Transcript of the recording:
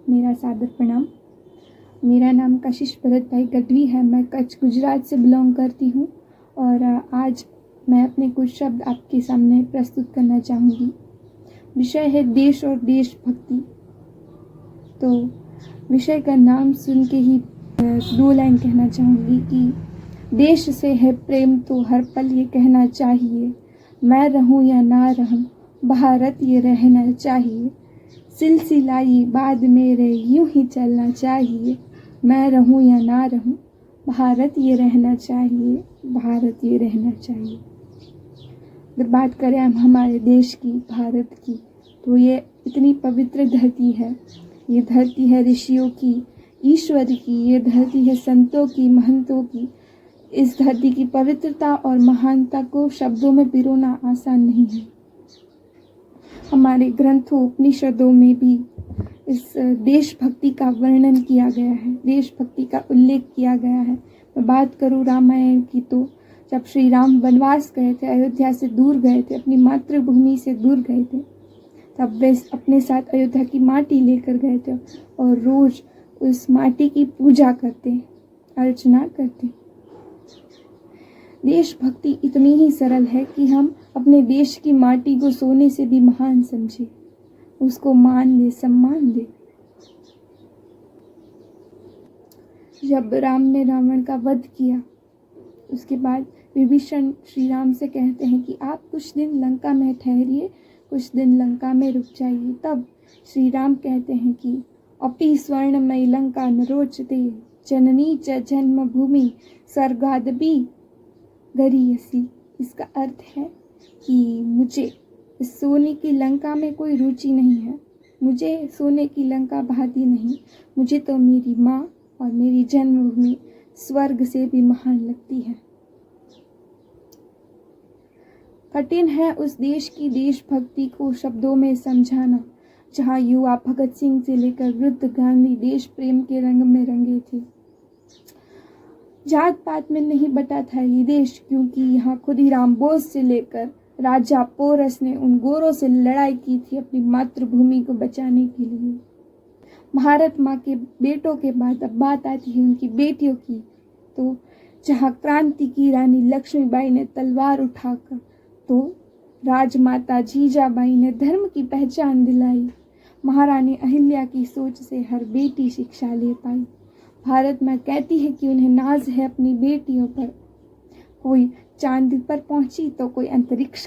मेरा सादर प्रणाम। मेरा नाम कशिश भरत भाई गढ़वी है। मैं कच्छ गुजरात से बिलोंग करती हूँ और आज मैं अपने कुछ शब्द आपके सामने प्रस्तुत करना चाहूँगी। विषय है देश और देशभक्ति। तो विषय का नाम सुन के ही 2 लाइन कहना चाहूँगी कि देश से है प्रेम तो हर पल ये कहना चाहिए, मैं रहूँ या ना रहूँ भारत ये रहना चाहिए। सिलसिला ये बाद मेरे यूं ही चलना चाहिए, मैं रहूं या ना रहूं भारत ये रहना चाहिए, भारत ये रहना चाहिए। अगर बात करें हम हमारे देश की, भारत की, तो ये इतनी पवित्र धरती है। ये धरती है ऋषियों की, ईश्वर की, ये धरती है संतों की, महंतों की। इस धरती की पवित्रता और महानता को शब्दों में पिरोना आसान नहीं है। हमारे ग्रंथों उपनिषदों में भी इस देशभक्ति का वर्णन किया गया है, देशभक्ति का उल्लेख किया गया है। मैं बात करूँ रामायण की, तो जब श्री राम वनवास गए थे, अयोध्या से दूर गए थे, अपनी मातृभूमि से दूर गए थे, तब वे अपने साथ अयोध्या की माटी लेकर गए थे और रोज उस माटी की पूजा करते, अर्चना करते। देशभक्ति इतनी ही सरल है कि हम अपने देश की माटी को सोने से भी महान समझे, उसको मान दे, सम्मान दे। जब राम ने रावण का वध किया, उसके बाद विभीषण श्री राम से कहते हैं कि आप कुछ दिन लंका में ठहरिए, कुछ दिन लंका में रुक जाइए। तब श्री राम कहते हैं कि अपि स्वर्णमयी लंका न रोचते, जननी च जन्मभूमि स्वर्गादपि गरीयसी। इसका अर्थ है कि मुझे इस सोने की लंका में कोई रुचि नहीं है, मुझे सोने की लंका भाती नहीं, मुझे तो मेरी माँ और मेरी जन्मभूमि स्वर्ग से भी महान लगती है। कठिन है उस देश की देशभक्ति को शब्दों में समझाना, जहाँ युवा भगत सिंह से लेकर वृद्ध गांधी देश प्रेम के रंग में रंगे थे। जात पात में नहीं बटा था ये देश, क्योंकि यहाँ खुदीराम बोस से लेकर राजा पोरस ने उन गोरों से लड़ाई की थी अपनी मातृभूमि को बचाने के लिए। भारत माँ के बेटों के बाद अब बात आती है उनकी बेटियों की, तो जहाँ क्रांति की रानी लक्ष्मीबाई ने तलवार उठाकर, तो राजमाता जीजाबाई ने धर्म की पहचान दिलाई। महारानी अहिल्या की सोच से हर बेटी शिक्षा ले पाई। भारत माँ कहती है कि उन्हें नाज है अपनी बेटियों पर। कोई चांद पर पहुंची तो कोई अंतरिक्ष